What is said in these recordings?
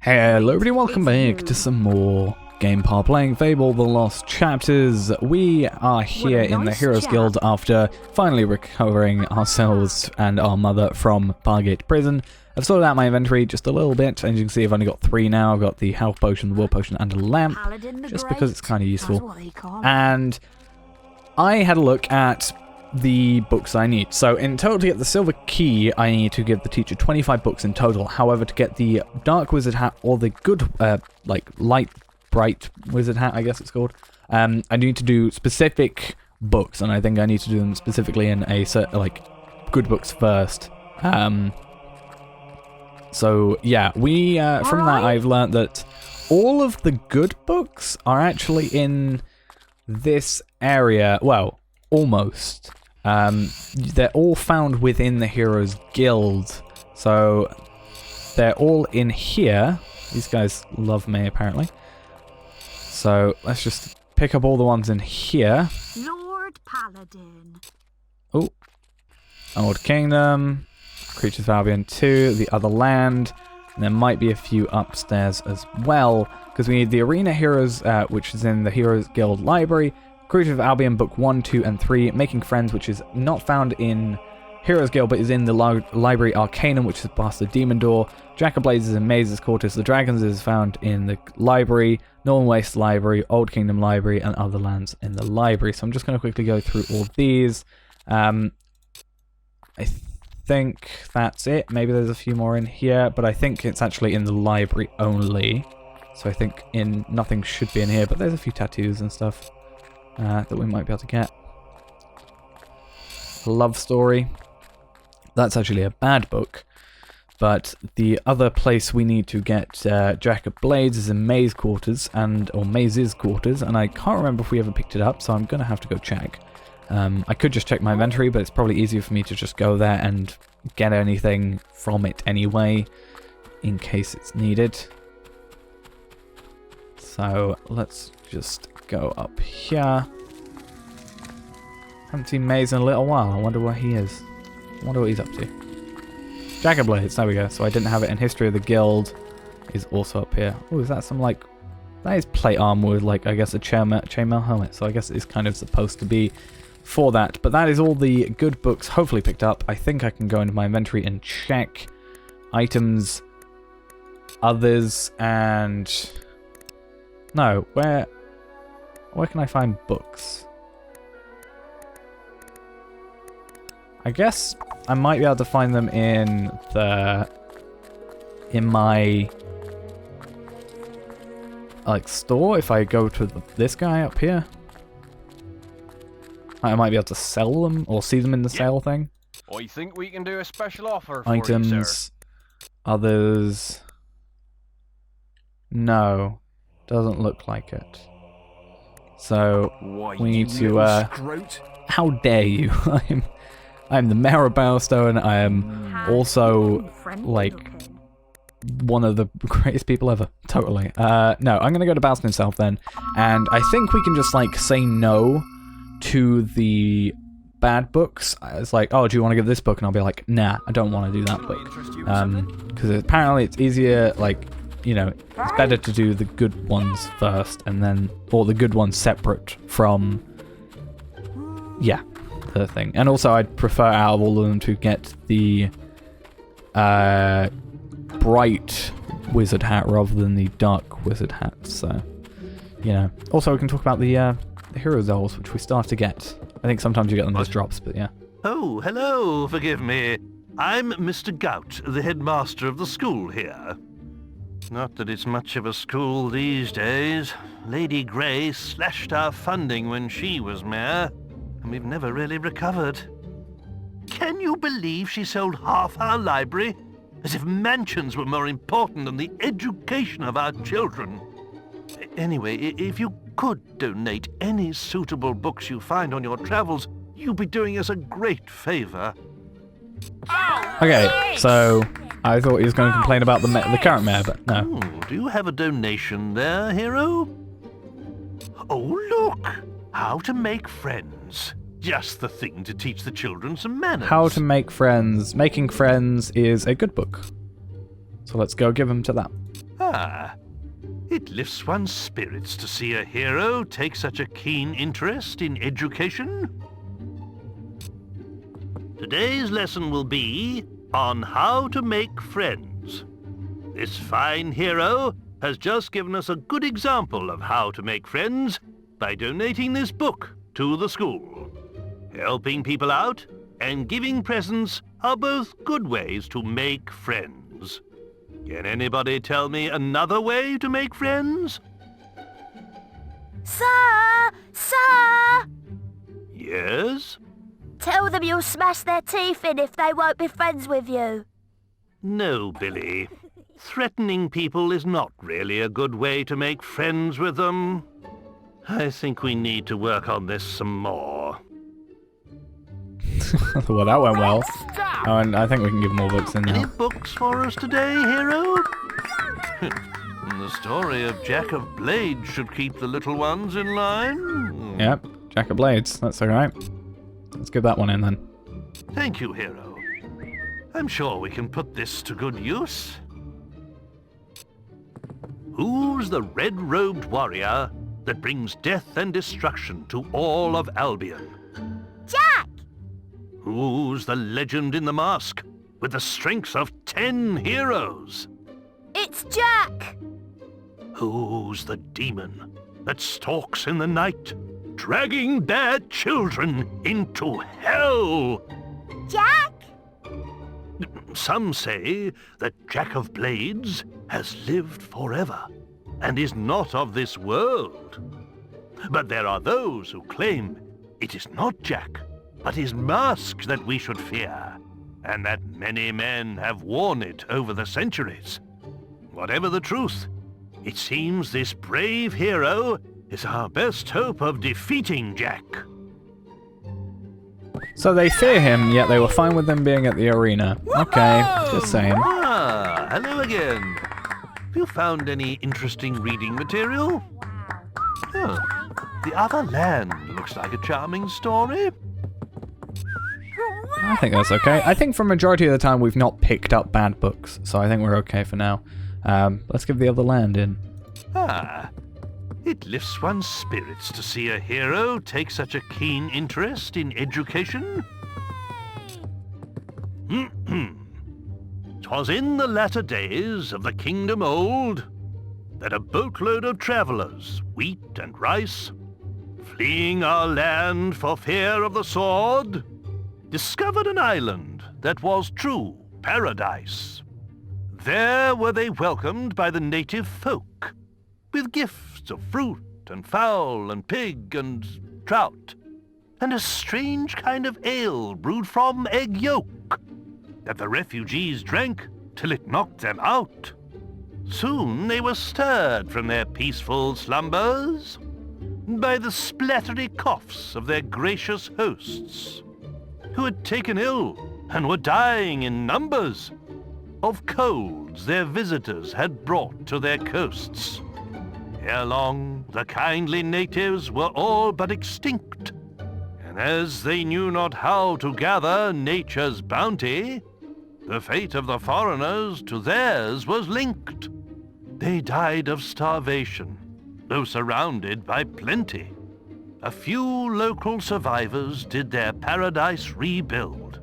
Hello everybody, welcome back to some more gameplay playing Fable, the Lost Chapters. We are here in the Heroes Guild after finally recovering ourselves and our mother from Bargate Prison. I've sorted out my inventory just a little bit, and you can see I've only got 3 now. I've got the health potion, the will potion, and a lamp, just because it's kind of useful. And I had a look at the books I need. So in total, to get the silver key, I need to give the teacher 25 books in total. However, to get the dark wizard hat, or the good, like light bright wizard hat, I guess it's called, I need to do specific books, and I think I need to do them specifically in a certain, like, good books first. So yeah, we from that I've learned that all of the good books are actually in this area. Well, almost. They're all found within the Heroes Guild, so they're all in here. These guys love me, apparently. So let's just pick up all the ones in here. Lord Paladin. Oh, Old Kingdom, Creatures of Albion 2, the other land, and there might be a few upstairs as well, because we need the Arena Heroes, which is in the Heroes Guild Library. Creatures of Albion Book 1, 2, and 3, Making Friends, which is not found in Heroes Guild, but is in the Library Arcanum, which is past the Demon Door. Jack of Blades is in Maze's Quarters. The Dragons is found in the Library, Northern Waste Library, Old Kingdom Library, and other lands in the Library. So I'm just going to quickly go through all these. I think that's it. Maybe there's a few more in here, but I think it's actually in the Library only. So I think nothing should be in here, but there's a few tattoos and stuff that we might be able to get. Love Story. That's actually a bad book, but the other place we need to get Jack of Blades is in Maze's Quarters, or Maze's Quarters, and I can't remember if we ever picked it up, so I'm going to have to go check. I could just check my inventory, but it's probably easier for me to just go there and get anything from it anyway, in case it's needed. So let's just go up here. Haven't seen Maze in a little while. I wonder where he is. I wonder what he's up to. Jack of Blades, there we go. So I didn't have it in History of the Guild. Is also up here. Oh, is that some, like... That is plate armor with, like, I guess a chainmail helmet. So I guess it's kind of supposed to be for that. But that is all the good books hopefully picked up. I think I can go into my inventory and check items, others, and... No, where can I find books? I guess I might be able to find them in my like store if I go to this guy up here. I might be able to sell them or see them in the sale thing. I think we can do a special offer for Items, you, sir. Others. No, doesn't look like it. So we need to. How dare you? I'm the mayor of Bowerstone. I am also, like, one of the greatest people ever. Totally. No, I'm going to go to Bowerstone himself then. And I think we can just, like, say no to the bad books. It's like, oh, do you want to get this book? And I'll be like, nah, I don't want to do that book. Because apparently it's easier, like, you know, it's better to do the good ones first, and then, or the good ones separate from, yeah, the thing. And also I'd prefer out of all of them to get the bright wizard hat rather than the dark wizard hat, so, you know. Also we can talk about the hero dolls, which we start to get. I think sometimes you get them as drops, but yeah. Oh, hello, forgive me. I'm Mr. Gout, the headmaster of the school here. Not that it's much of a school these days. Lady Grey slashed our funding when she was mayor, and we've never really recovered. Can you believe she sold half our library? As if mansions were more important than the education of our children. Anyway, if you could donate any suitable books you find on your travels, you'd be doing us a great favor. Okay, so I thought he was going to complain about the current mayor, but no. Do you have a donation there, hero? Oh, look! How to make friends. Just the thing to teach the children some manners. How to make friends. Making Friends is a good book. So let's go give him to that. Ah, it lifts one's spirits to see a hero take such a keen interest in education. Today's lesson will be on how to make friends. This fine hero has just given us a good example of how to make friends by donating this book to the school. Helping people out and giving presents are both good ways to make friends. Can anybody tell me another way to make friends? Sir! Sir! Yes? Tell them you'll smash their teeth in if they won't be friends with you. No, Billy. Threatening people is not really a good way to make friends with them. I think we need to work on this some more. Well, that went well. Oh, and I think we can give more books in Any now. books for us today, hero? The story of Jack of Blades should keep the little ones in line. Yep, Jack of Blades. That's alright. Let's give that one in then. Thank you, hero. I'm sure we can put this to good use. Who's the red-robed warrior that brings death and destruction to all of Albion? Jack! Who's the legend in the mask with the strength of 10 heroes? It's Jack! Who's the demon that stalks in the night, dragging bad children into hell? Jack! Some say that Jack of Blades has lived forever and is not of this world. But there are those who claim it is not Jack, but his mask that we should fear, and that many men have worn it over the centuries. Whatever the truth, it seems this brave hero is our best hope of defeating Jack. So they fear him, yet they were fine with them being at the arena. Okay, just saying. Ah, hello again. Have you found any interesting reading material? Oh, The Other Land looks like a charming story. I think that's okay. I think for majority of the time we've not picked up bad books, so I think we're okay for now. Let's give The Other Land in. Ah, it lifts one's spirits to see a hero take such a keen interest in education. 'Twas in the latter days of the kingdom old that a boatload of travellers, wheat and rice, fleeing our land for fear of the sword, discovered an island that was true paradise. There were they welcomed by the native folk, with gifts of fruit and fowl and pig and trout, and a strange kind of ale brewed from egg yolk, that the refugees drank till it knocked them out. Soon they were stirred from their peaceful slumbers by the splattery coughs of their gracious hosts, who had taken ill and were dying in numbers of colds their visitors had brought to their coasts. Ere long, the kindly natives were all but extinct, and as they knew not how to gather nature's bounty, the fate of the foreigners to theirs was linked. They died of starvation, though surrounded by plenty. A few local survivors did their paradise rebuild,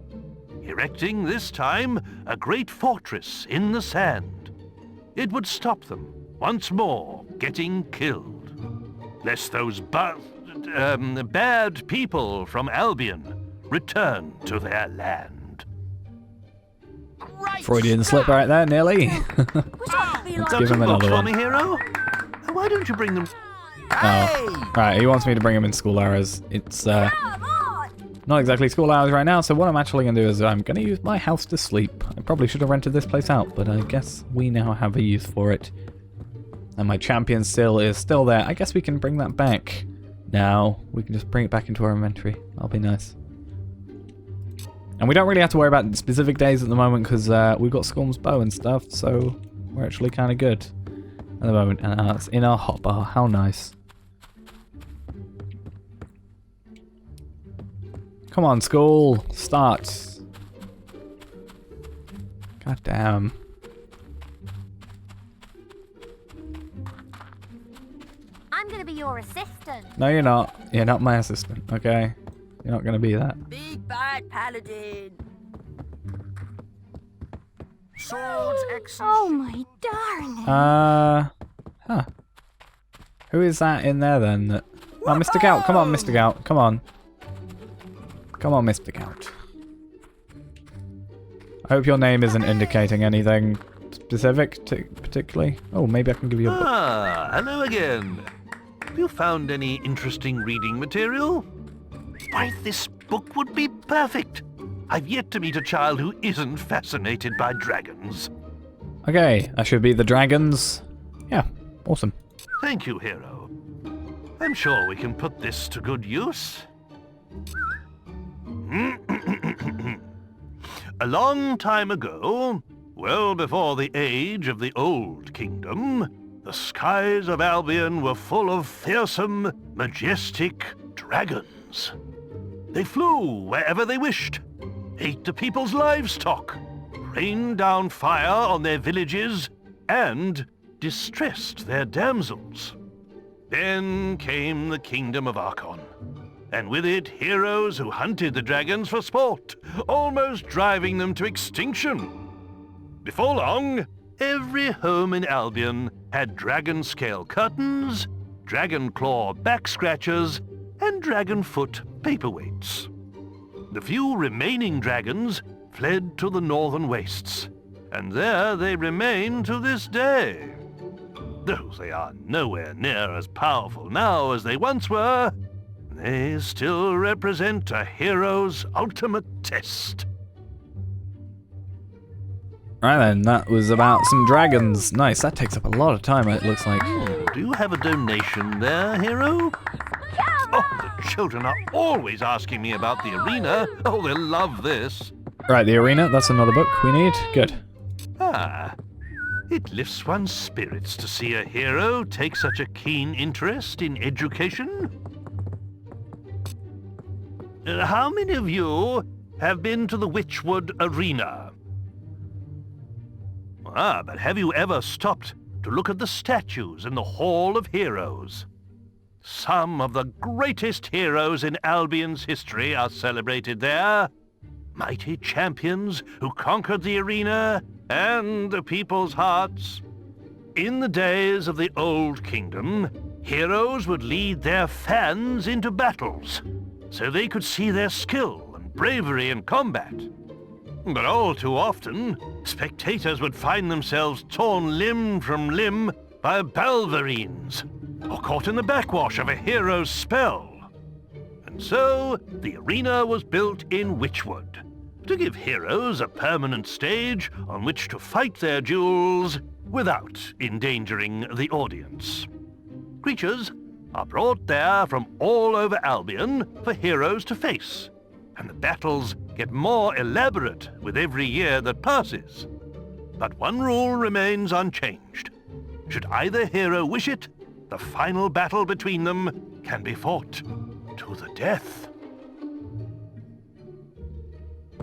erecting this time a great fortress in the sand. It would stop them once more getting killed, lest those bad people from Albion return to their land. Freudian slip right there, nearly. Let's give him another one. For me, hero? Why don't you bring them? Oh, right, he wants me to bring him in school hours. It's not exactly school hours right now, so what I'm actually going to do is I'm going to use my house to sleep. I probably should have rented this place out, but I guess we now have a use for it. And my champion still is still there. I guess we can bring that back. Now, we can just bring it back into our inventory. That'll be nice. And we don't really have to worry about specific days at the moment because we've got Scorm's bow and stuff, so we're actually kind of good at the moment. And it's in our hotbar. How nice. Come on, school. Start. God damn. I'm gonna be your assistant. No, you're not. You're not my assistant, okay? You're not gonna be that. Big bad paladin. Swords, axes. Oh, my darling. Huh. Who is that in there then? Oh, Mr. Gout. Come on, Mr. Gout. Come on. Come on, Mr. Gout. I hope your name isn't indicating anything specific, particularly. Oh, maybe I can give you a book. Ah, hello again. Have you found any interesting reading material? Why, this book would be perfect. I've yet to meet a child who isn't fascinated by dragons. Okay, that should be the dragons. Yeah, awesome. Thank you, hero. I'm sure we can put this to good use. A long time ago, well before the age of the Old Kingdom, the skies of Albion were full of fearsome, majestic dragons. They flew wherever they wished, ate the people's livestock, rained down fire on their villages, and distressed their damsels. Then came the Kingdom of Archon, and with it heroes who hunted the dragons for sport, almost driving them to extinction. Before long, every home in Albion had dragon scale curtains, dragon claw back scratchers, and dragon foot paperweights. The few remaining dragons fled to the northern wastes, and there they remain to this day. Though they are nowhere near as powerful now as they once were, they still represent a hero's ultimate test. Right then, that was about some dragons. Nice, that takes up a lot of time, it looks like. Do you have a donation there, hero? Oh, the children are always asking me about the arena. Oh, they'll love this. Right, the arena, that's another book we need. Good. Ah, it lifts one's spirits to see a hero take such a keen interest in education. How many of you have been to the Witchwood Arena? Ah, but have you ever stopped to look at the statues in the Hall of Heroes? Some of the greatest heroes in Albion's history are celebrated there. Mighty champions who conquered the arena and the people's hearts. In the days of the Old Kingdom, heroes would lead their fans into battles, so they could see their skill and bravery in combat. But all too often, spectators would find themselves torn limb from limb by balverines, or caught in the backwash of a hero's spell. And so, the arena was built in Witchwood, to give heroes a permanent stage on which to fight their duels without endangering the audience. Creatures are brought there from all over Albion for heroes to face, and the battles get more elaborate with every year that passes. But one rule remains unchanged. Should either hero wish it, the final battle between them can be fought to the death.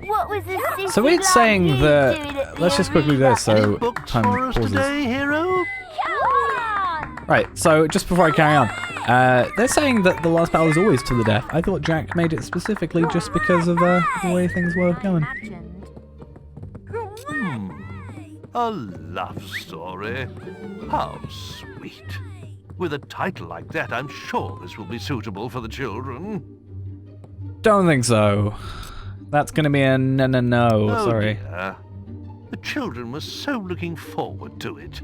What was this? So it's saying that... Let's just quickly do this, so Books time for us pauses. today, hero? Right, so just before I carry on, they're saying that the last battle is always to the death. I thought Jack made it specifically just because of the way things were going. A love story. How sweet. With a title like that, I'm sure this will be suitable for the children. Don't think so. That's gonna be a no, Oh, sorry. dear. The children were so looking forward to it.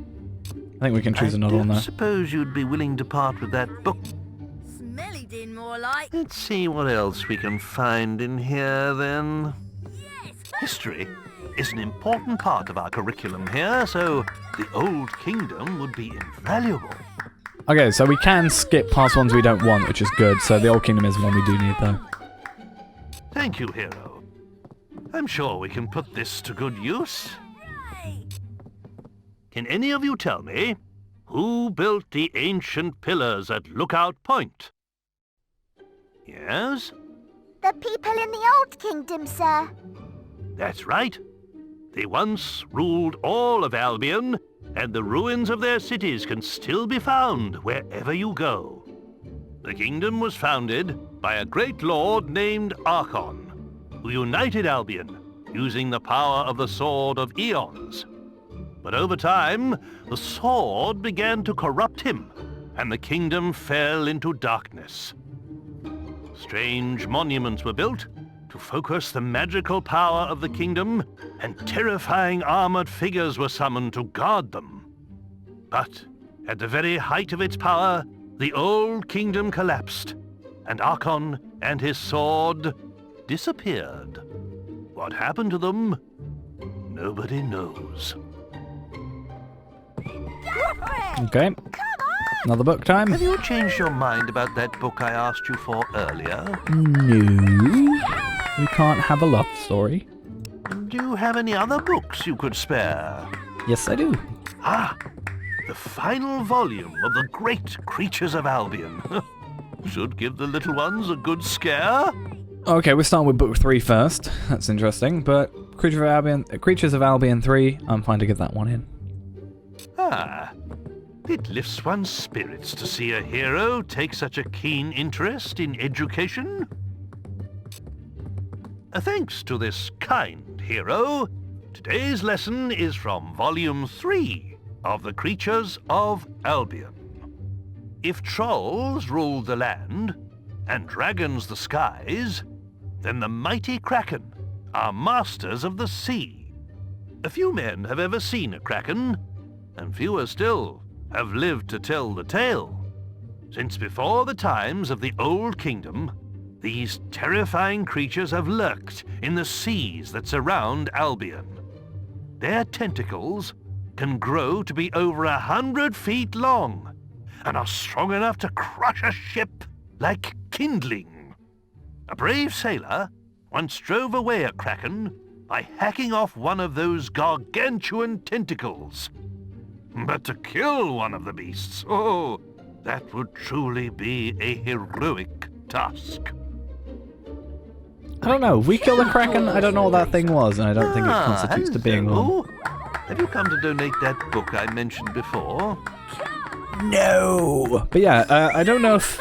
I think we can choose another one I though. suppose you'd be willing to part with that book. Smelly din more like. Let's see what else we can find in here, then. History is an important part of our curriculum here, so the Old Kingdom would be invaluable. Okay, so we can skip past ones we don't want, which is good. So the Old Kingdom is one we do need though. Thank you, hero. I'm sure we can put this to good use. Can any of you tell me who built the ancient pillars at Lookout Point? Yes? The people in the Old Kingdom, sir. That's right. They once ruled all of Albion and the ruins of their cities can still be found wherever you go. The kingdom was founded by a great lord named Archon, who united Albion using the power of the Sword of Eons. But over time, the sword began to corrupt him, and the kingdom fell into darkness. Strange monuments were built to focus the magical power of the kingdom, and terrifying armored figures were summoned to guard them. But at the very height of its power, the old kingdom collapsed, and Archon and his sword disappeared. What happened to them? Nobody knows. Okay. Another book time? Have you changed your mind about that book I asked you for earlier? No. We can't have a love story. Do you have any other books you could spare? Yes, I do. Ah, the final volume of the great Creatures of Albion. Should give the little ones a good scare. Okay, we're starting with book 3 first. That's interesting, but Creatures of Albion 3, I'm fine to get that one in. Ah, it lifts one's spirits to see a hero take such a keen interest in education. Thanks to this kind hero, today's lesson is from Volume 3 of the Creatures of Albion. If trolls ruled the land and dragons the skies, then the mighty kraken are masters of the sea. A few men have ever seen a kraken, and fewer still have lived to tell the tale. Since before the times of the Old Kingdom, these terrifying creatures have lurked in the seas that surround Albion. Their tentacles can grow to be over 100 feet long, and are strong enough to crush a ship like kindling. A brave sailor once drove away a kraken by hacking off one of those gargantuan tentacles. But to kill one of the beasts, oh, that would truly be a heroic task. I don't know. We killed a kraken. I don't know what that thing was, and I don't think it constitutes to being one. Have you come to donate that book I mentioned before? No! But yeah, I don't know if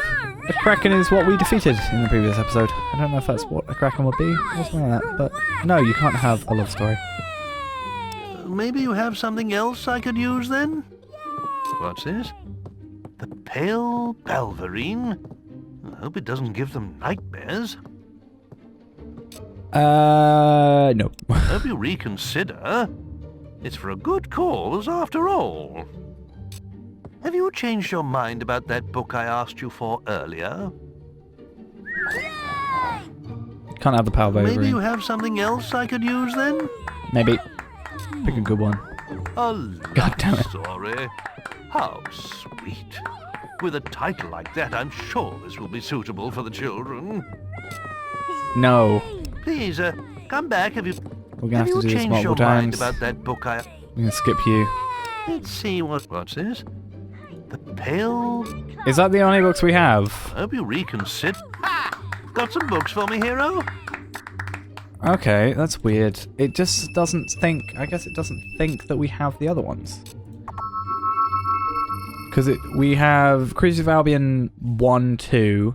a kraken is what we defeated in the previous episode. I don't know if that's what a kraken would be, or something like that. But no, you can't have a love story. Maybe you have something else I could use then? What's this? The Pale Balverine? I hope it doesn't give them nightmares. No. Hope you reconsider. It's for a good cause, after all. Have you changed your mind about that book I asked you for earlier? Can't have the power over. Maybe you have something else I could use then? Maybe. Pick a good one. A God damn it. story. How sweet. With a title like that, I'm sure this will be suitable for the children. No. Please, come back. Have you We're gonna have to do this changed multiple your mind times. about that book I'm gonna skip you. Let's see what's this? The Pale... Is that the only books we have? Hope you reconsider. Got some books for me, hero? Okay, that's weird. It just doesn't think... I guess it doesn't think that we have the other ones. Because we have Creatures of Albion 1, 2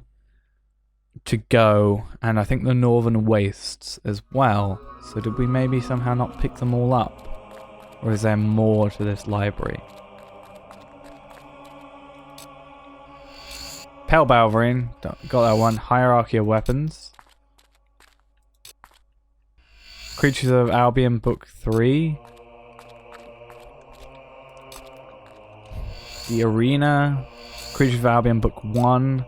to go, and I think the Northern Wastes as well. So did we maybe somehow not pick them all up? Or is there more to this library? Pale Balverine, got that one. Hierarchy of Weapons. Creatures of Albion Book 3. The Arena. Creatures of Albion Book 1.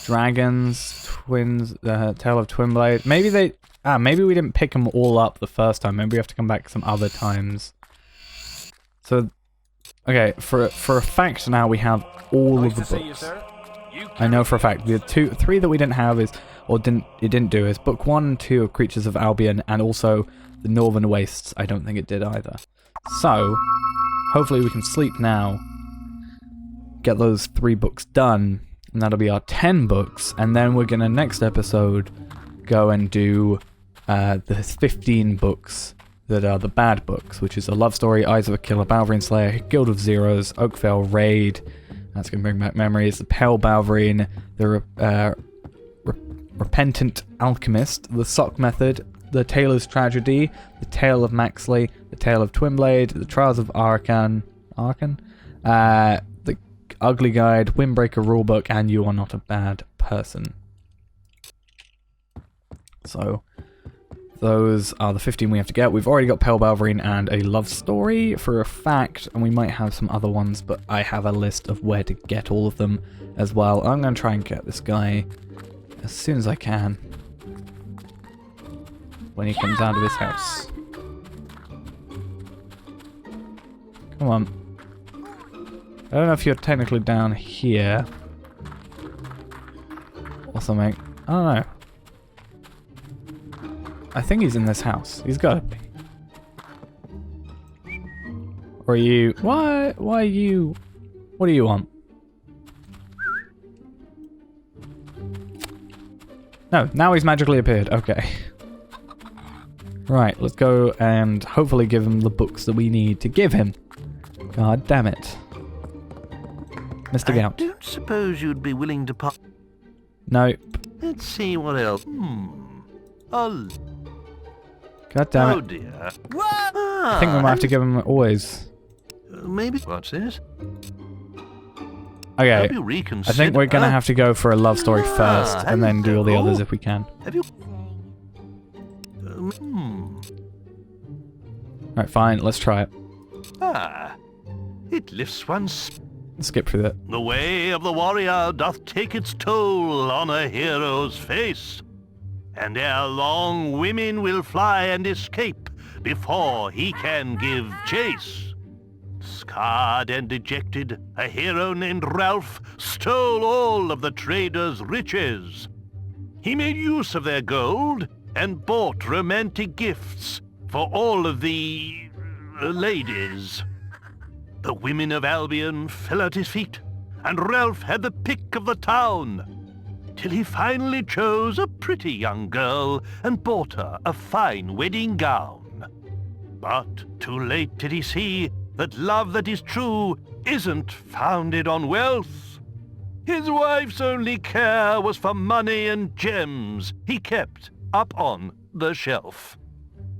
Dragons, Twins, Tale of Twinblade. Maybe we didn't pick them all up the first time. Maybe we have to come back some other times. So, okay, for a fact now we have all of the books. I know for a fact the 3 that we didn't have is didn't do is book 1 and 2 of Creatures of Albion, and also the Northern Wastes. I don't think it did either. So, hopefully we can sleep now, get those 3 books done, and that'll be our 10 books, and then we're gonna next episode go and do the 15 books that are the bad books, which is A Love Story, Eyes of a Killer, Balverine Slayer, Guild of Zeros, Oakvale Raid. That's going to bring back memories. The Pale Balverine, the Repentant Alchemist, the Sock Method, the Tailor's Tragedy, the Tale of Maxley, the Tale of Twinblade, the Trials of Arkan, the Ugly Guide, Windbreaker Rulebook, and You Are Not a Bad Person. So, those are the 15 we have to get. We've already got Pale Balverine and A Love Story for a fact, and we might have some other ones, but I have a list of where to get all of them as well. I'm going to try and get this guy as soon as I can when he comes out of his house. Come on. I don't know if you're technically down here or something. I don't know. I think he's in this house. He's gotta be. Or are you... Why are you... What do you want? No, now he's magically appeared. Okay. Right, let's go and hopefully give him the books that we need to give him. God damn it. Mr. Gout. I don't suppose you'd be willing to pop... Nope. Let's see what else. Oh, God damn it. oh dear. I think we might have to give him always. Maybe... What's this? Okay. Have you reconsidered? I think we're gonna have to go for A Love Story first, and then do all the others if we can. Have you... Alright, fine, let's try it. It lifts one's... Skip through that. The way of the warrior doth take its toll on a hero's face. And ere long women will fly and escape before he can give chase. Scarred and dejected, a hero named Ralph stole all of the traders' riches. He made use of their gold and bought romantic gifts for all of the... ladies. The women of Albion fell at his feet, and Ralph had the pick of the town, till he finally chose a pretty young girl and bought her a fine wedding gown. But too late did he see that love that is true isn't founded on wealth. His wife's only care was for money and gems he kept up on the shelf.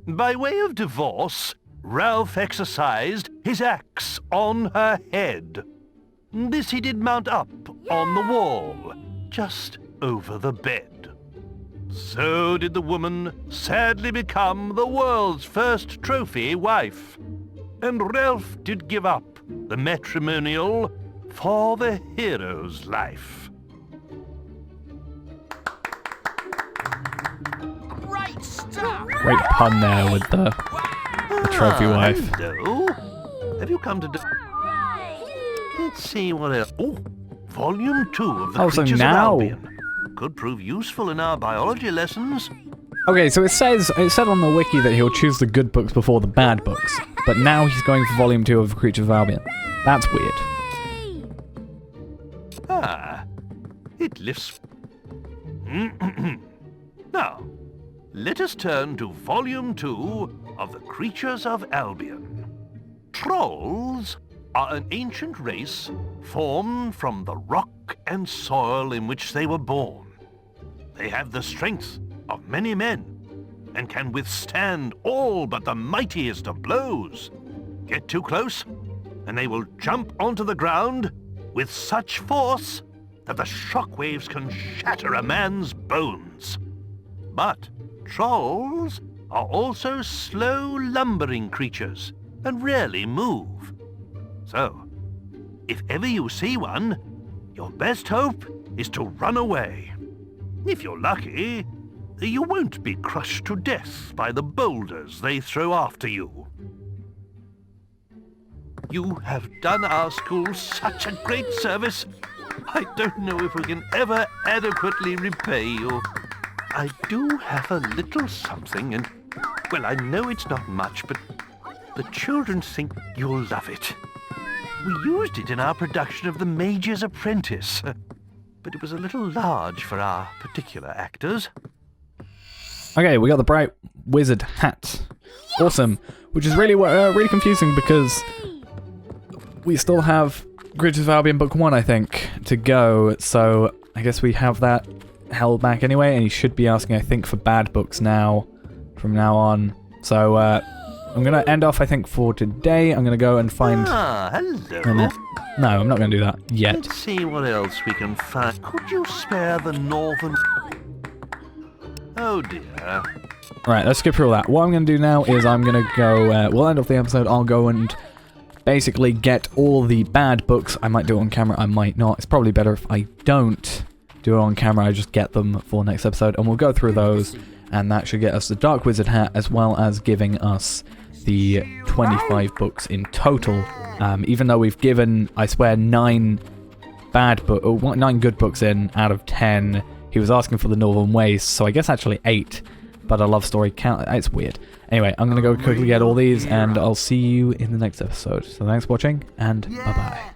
By way of divorce, Ralph exercised his axe on her head. This he did mount up on the wall, just over the bed. So did the woman sadly become the world's first trophy wife. And Ralph did give up the matrimonial for the hero's life. Great stuff! Great pun there with the trophy wife. Hello. Have you come to... Let's see what else... Oh, Volume 2 of the Creatures of Albion. Could prove useful in our biology lessons. Okay, so it said on the wiki that he'll choose the good books before the bad books, but now he's going for Volume 2 of Creatures of Albion. That's weird. It lifts... Now, let us turn to Volume 2 of the Creatures of Albion. Trolls are an ancient race formed from the rock and soil in which they were born. They have the strength of many men and can withstand all but the mightiest of blows. Get too close, and they will jump onto the ground with such force that the shockwaves can shatter a man's bones. But trolls are also slow, lumbering creatures and rarely move. So, if ever you see one, your best hope is to run away. If you're lucky, you won't be crushed to death by the boulders they throw after you. You have done our school such a great service. I don't know if we can ever adequately repay you. I do have a little something, and, well, I know it's not much, but the children think you'll love it. We used it in our production of The Mage's Apprentice, but it was a little large for our particular actors. Okay, we got the Bright Wizard hat. Awesome. Which is really confusing because we still have Creatures of Albion Book 1, I think, to go. So I guess we have that held back anyway, and he should be asking, I think, for bad books now, from now on. So I'm going to end off, I think, for today. I'm going to go and find... hello. No, I'm not going to do that yet. Let's see what else we can find. Could you spare the northern... Oh dear. Right, let's skip through all that. What I'm going to do now is I'm going to go... we'll end off the episode. I'll go and basically get all the bad books. I might do it on camera, I might not. It's probably better if I don't do it on camera. I just get them for next episode, and we'll go through those, and that should get us the Dark Wizard hat, as well as giving us the 25 books in total. Even though we've given, I swear, 9 good books in out of 10. He was asking for the Northern Waste, so I guess actually 8. But a love story count. It's weird. Anyway, I'm going to go quickly get all these, and I'll see you in the next episode. So thanks for watching, and bye-bye.